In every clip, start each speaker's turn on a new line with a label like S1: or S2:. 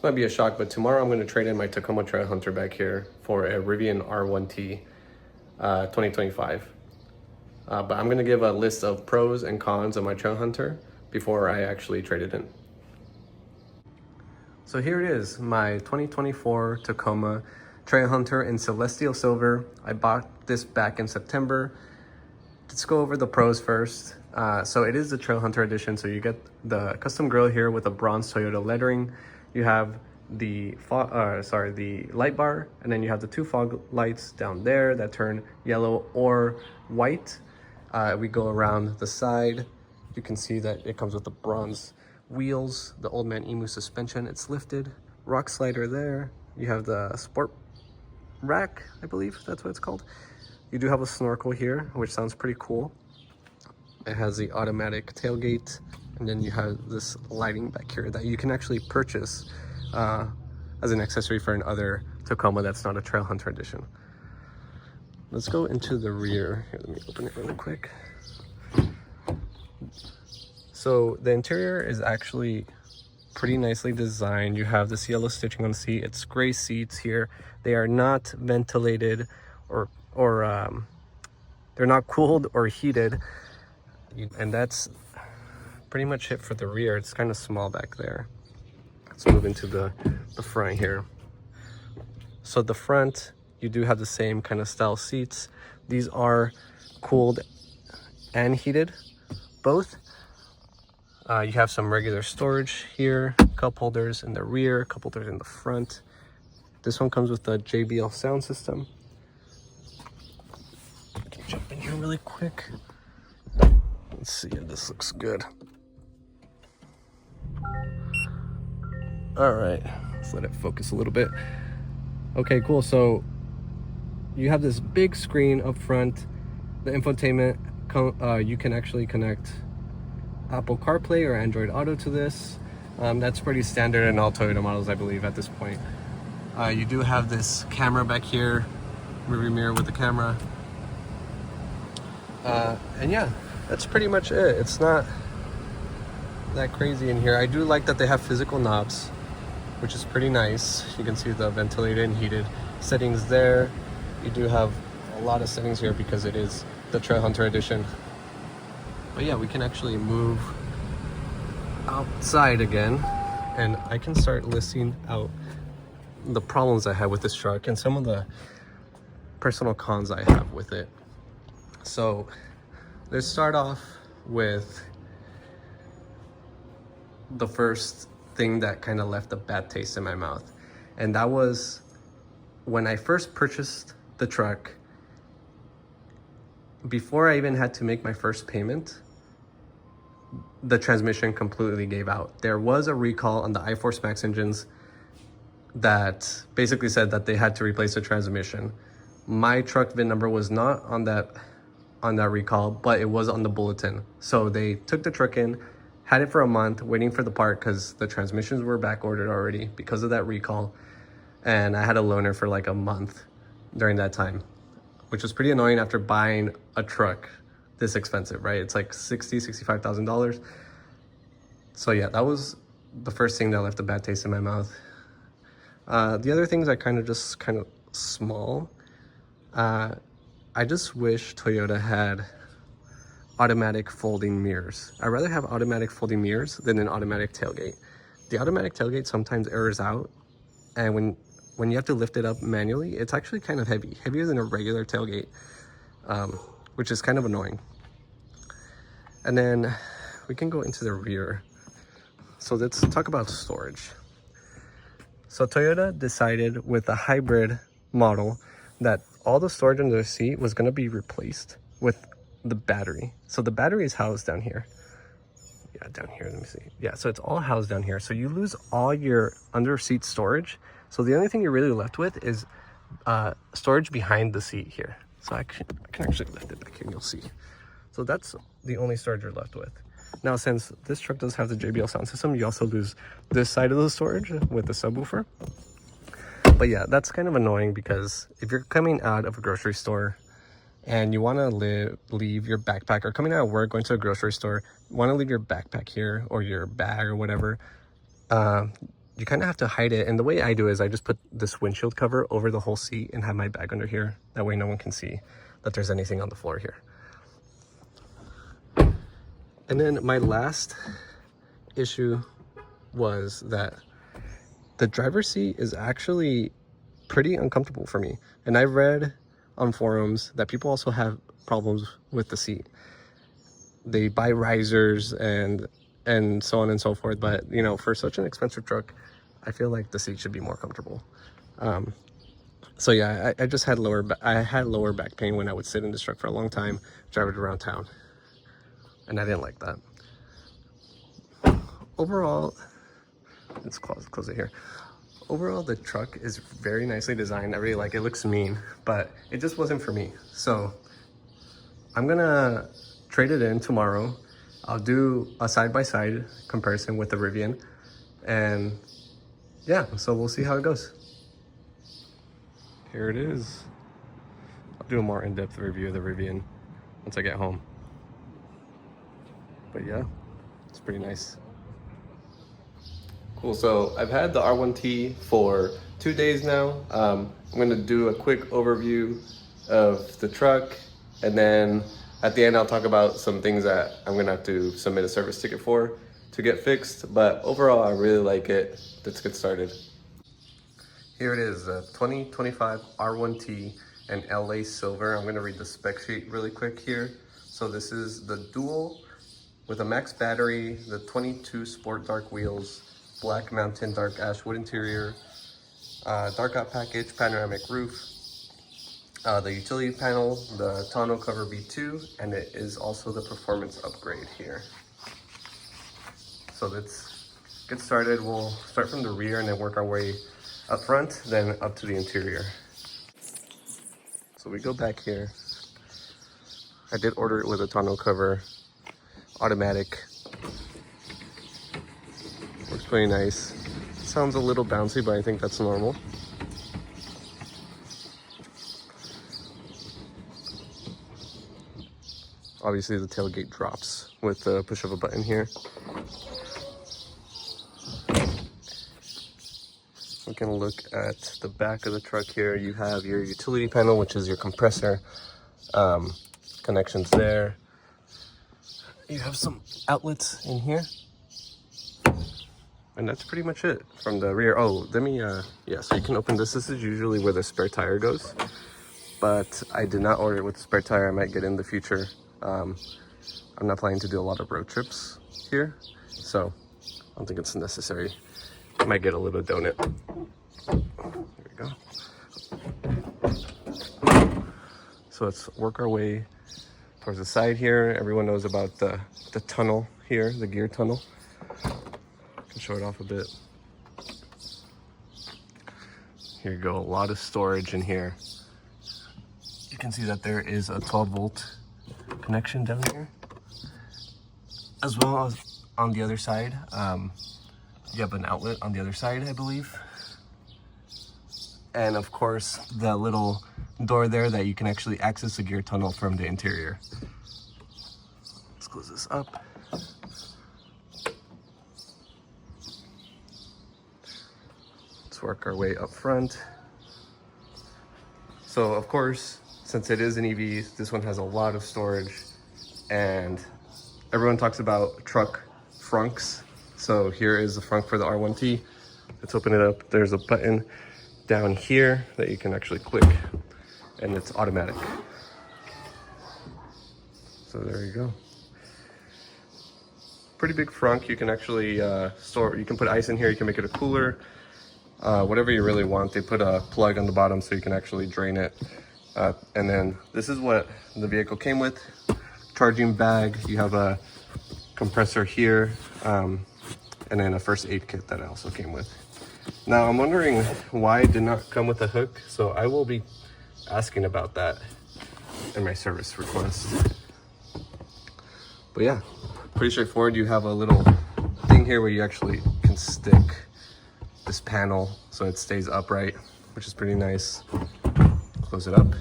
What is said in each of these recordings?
S1: This might be a shock, but tomorrow I'm going to trade in my Tacoma Trailhunter back here for a Rivian R1T 2025. But I'm going to give a list of pros and cons of my Trailhunter before I actually trade it in. So here it is, my 2024 Tacoma Trailhunter in Celestial Silver. I bought this back in September. Let's go over the pros first. So it is the Trailhunter edition. So you get the custom grille here with a bronze Toyota lettering. You have the light bar, and then you have the two fog lights down there that turn yellow or white. We go around the side. You can see that it comes with the bronze wheels, the Old Man Emu suspension. It's lifted, rock slider there. You have the sport rack, I believe that's what it's called. You do have a snorkel here, which sounds pretty cool. It has the automatic tailgate, and then you have this lighting back here that you can actually purchase as an accessory for another Tacoma that's not a Trailhunter edition. Let's go into the rear. Here, let me open it really quick. So the interior is actually pretty nicely designed. You have this yellow stitching on the seat. It's gray seats here. They are not ventilated or they're not cooled or heated. And that's pretty much it for the rear. It's kind of small back there. Let's move into the front here. So the front, you do have the same kind of style seats. These are cooled and heated, both. You have some regular storage here, cup holders in the rear, cup holders in the front. This one comes with the JBL sound system. I can jump in here really quick. Let's see if this looks good. All right, let's let it focus a little bit. Okay, cool. So you have this big screen up front. The infotainment, you can actually connect Apple CarPlay or Android Auto to this. That's pretty standard in all Toyota models, I believe, at this point. You do have this camera back here, rearview mirror with the camera. And yeah, that's pretty much it. It's not that crazy in here. I do like that they have physical knobs, which is pretty nice. You can see the ventilated and heated settings there. You do have a lot of settings here because it is the Trailhunter edition. But yeah, we can actually move outside again, and I can start listing out the problems I have with this truck and some of the personal cons I have with it. So let's start off with the first thing that kind of left a bad taste in my mouth. And that was when I first purchased the truck. Before I even had to make my first payment, the transmission completely gave out. There was a recall on the iForce Max engines that basically said that they had to replace the transmission. My truck VIN number was not on that recall, but it was on the bulletin. So they took the truck in, had it for a month, waiting for the part because the transmissions were back ordered already because of that recall. And I had a loaner for like a month during that time, which was pretty annoying after buying a truck this expensive, right? It's like $65,000. So yeah, that was the first thing that left a bad taste in my mouth. The other things are kind of small. I just wish Toyota had automatic folding mirrors. I'd rather have automatic folding mirrors than an automatic tailgate. The automatic tailgate sometimes errors out, and when you have to lift it up manually, it's actually kind of heavy, heavier than a regular tailgate, which is kind of annoying. And then we can go into the rear. So let's talk about storage. So Toyota decided with the hybrid model that all the storage under the seat was going to be replaced with the battery. So the battery is housed down here. Yeah, down here, let me see. Yeah, so it's all housed down here. So you lose all your under seat storage. So the only thing you're really left with is storage behind the seat here. So I can actually lift it back here and you'll see. So that's the only storage you're left with. Now, since this truck does have the JBL sound system, you also lose this side of the storage with the subwoofer. But yeah, that's kind of annoying because if you're coming out of a grocery store and you want to leave your backpack, or coming out of work, going to a grocery store, want to leave your backpack here or your bag or whatever, you kind of have to hide it. And the way I do is I just put this windshield cover over the whole seat and have my bag under here. That way no one can see that there's anything on the floor here. And then my last issue was that the driver's seat is actually pretty uncomfortable for me. And I read on forums that people also have problems with the seat. They buy risers and so on and so forth, but you know, for such an expensive truck, I feel like the seat should be more comfortable. So yeah, I just had lower back pain when I would sit in this truck for a long time, drive it around town, and I didn't like that. Overall, let's close it here. Overall, the truck is very nicely designed. I really like it. It looks mean, but it just wasn't for me. So I'm gonna trade it in tomorrow. I'll do a side-by-side comparison with the Rivian, and yeah, so we'll see how it goes. Here it is. I'll do a more in-depth review of the Rivian once I get home. But yeah, it's pretty nice. Cool, so I've had the R1T for 2 days now. I'm gonna do a quick overview of the truck, and then at the end I'll talk about some things that I'm gonna have to submit a service ticket for to get fixed. But overall, I really like it. Let's get started. Here it is, the 2025 R1T and LA Silver. I'm gonna read the spec sheet really quick here. So this is the dual with a max battery, the 22 sport dark wheels, black mountain dark ash wood interior, dark out package, panoramic roof, the utility panel, the tonneau cover V2, and it is also the performance upgrade here. So let's get started. We'll start from the rear and then work our way up front, then up to the interior. So we go back here. I did order it with a tonneau cover, automatic. Looks pretty nice. Sounds a little bouncy, but I think that's normal. Obviously the tailgate drops with the push of a button here. We can look at the back of the truck here. You have your utility panel, which is your compressor, connections there. You have some outlets in here. And that's pretty much it from the rear. Oh, let me, yeah, so you can open this. This is usually where the spare tire goes, but I did not order it with the spare tire. I might get in the future. I'm not planning to do a lot of road trips here, so I don't think it's necessary. I might get a little donut. There we go. So let's work our way towards the side here. Everyone knows about the tunnel here, the gear tunnel. Can show it off a bit. Here you go, a lot of storage in here. You can see that there is a 12-volt connection down here, as well as on the other side. You have an outlet on the other side, I believe. And of course, the little door there that you can actually access the gear tunnel from the interior. Let's close this up. Work our way up front. So of course, since it is an EV, this one has a lot of storage, and everyone talks about truck frunks. So here is the frunk for the R1T. Let's open it up. There's a button down here that you can actually click, and it's automatic. So there you go. Pretty big frunk. You can actually store, you can put ice in here, you can make it a cooler. Whatever you really want. They put a plug on the bottom so you can actually drain it. And then this is what the vehicle came with. Charging bag, you have a compressor here, and then a first aid kit that also came with. Now I'm wondering why it did not come with a hook, so I will be asking about that in my service request. But yeah, pretty straightforward. You have a little thing here where you actually can stick this panel so it stays upright, which is pretty nice. Close it up,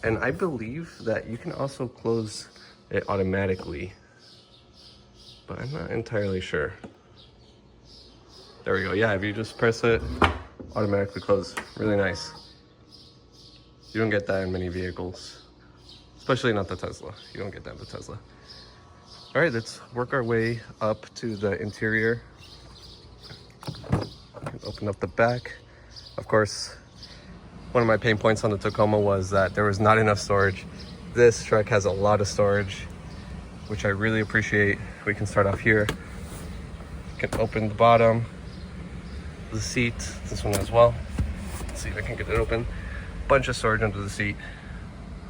S1: and I believe that you can also close it automatically, but I'm not entirely sure. There There we go. Yeah, if you just press it, automatically close. Really nice. You don't get that in many vehicles, especially not the Tesla. You don't get that in the Tesla. All right, let's work our way up to the interior. Open up the back. Of course, one of my pain points on the Tacoma was that there was not enough storage. This truck has a lot of storage, which I really appreciate. We can start off here. You can open the bottom, the seat, this one as well. Let's see if I can get it open. Bunch of storage under the seat.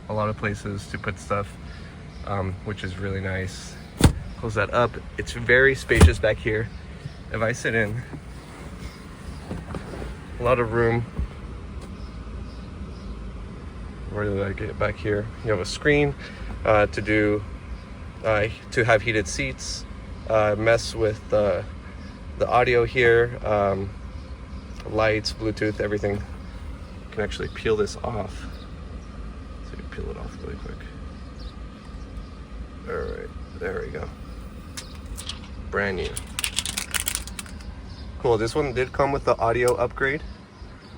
S1: A lot of places to put stuff, which is really nice. Close that up. It's very spacious back here. If I sit in, a lot of room. Really like it back here. You have a screen to have heated seats. Mess with the audio here. Lights, Bluetooth, everything. You can actually peel this off. So you peel it off really quick. All right, there we go. Brand new. Cool, this one did come with the audio upgrade.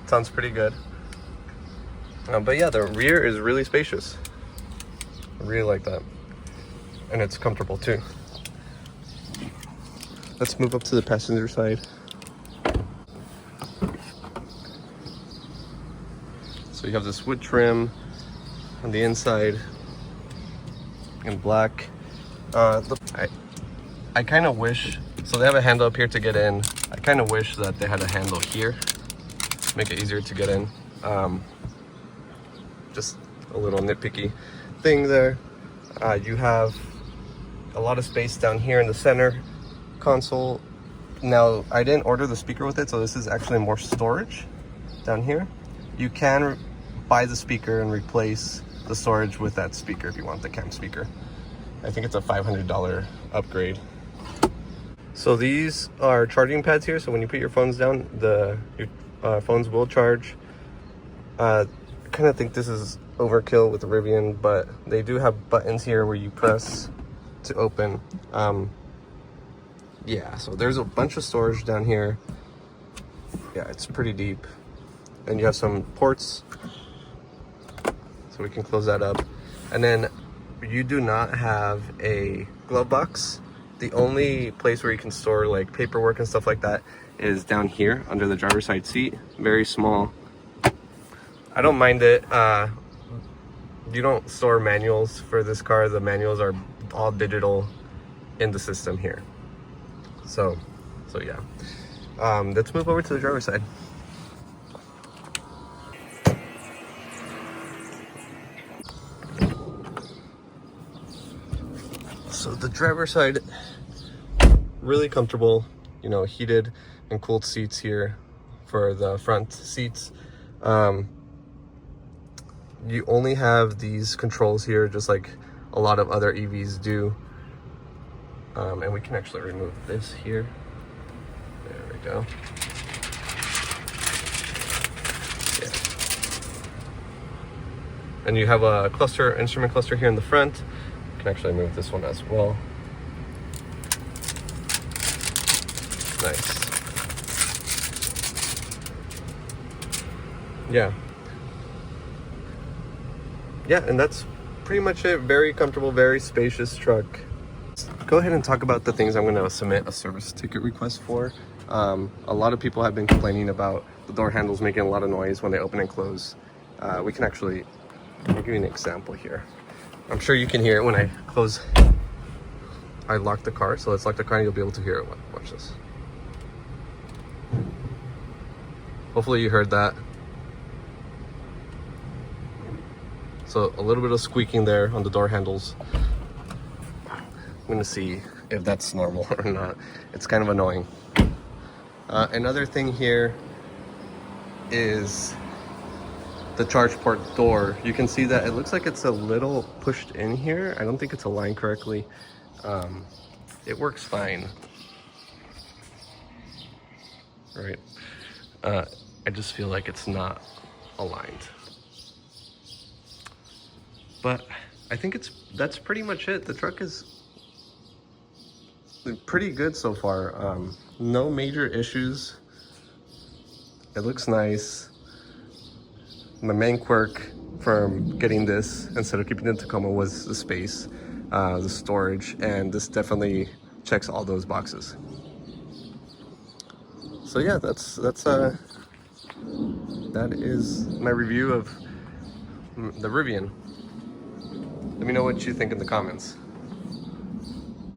S1: Sounds pretty good. But yeah, the rear is really spacious. I really like that. And it's comfortable too. Let's move up to the passenger side. So you have this wood trim on the inside in black. I kind of wish, so they have a handle up here to get in. I kind of wish that they had a handle here, make it easier to get in. Just a little nitpicky thing there. You have a lot of space down here in the center console. Now, I didn't order the speaker with it, so this is actually more storage down here. You can buy the speaker and replace the storage with that speaker if you want the camp speaker. I think it's a $500 upgrade. So these are charging pads here, so when you put your phones down, your phones will charge. I kind of think this is overkill with the Rivian, but they do have buttons here where you press to open. Yeah, so there's a bunch of storage down here. Yeah, it's pretty deep. And you have some ports, so we can close that up. And then you do not have a glove box. The only place where you can store like paperwork and stuff like that is down here under the driver's side seat. Very small. I don't mind it. You don't store manuals for this car. The manuals are all digital in the system here. So yeah. Let's move over to the driver's side. So the driver's side, really comfortable, you know, heated and cooled seats here for the front seats. You only have these controls here, just like a lot of other EVs do. And we can actually remove this here. There we go. Yeah. And you have a instrument cluster here in the front. You can actually move this one as well. Nice. Yeah, and that's pretty much it. Very comfortable, very spacious truck. Go ahead and talk about the things I'm going to submit a service ticket request for. A lot of people have been complaining about the door handles making a lot of noise when they open and close. We can actually, I'll give you an example here. I'm sure you can hear it when I close. I locked the car, so let's lock the car and you'll be able to hear it. Watch this. Hopefully you heard that. So a little bit of squeaking there on the door handles. I'm gonna see if that's normal or not. It's kind of annoying. Another thing here is the charge port door. You can see that it looks like it's a little pushed in here. I don't think it's aligned correctly. It works fine. Right. I just feel like it's not aligned. But I think that's pretty much it. The truck is pretty good so far. No major issues. It looks nice. My main quirk from getting this instead of keeping the Tacoma was the space, the storage, and this definitely checks all those boxes. So yeah, that is my review of the Rivian. Let me know what you think in the comments.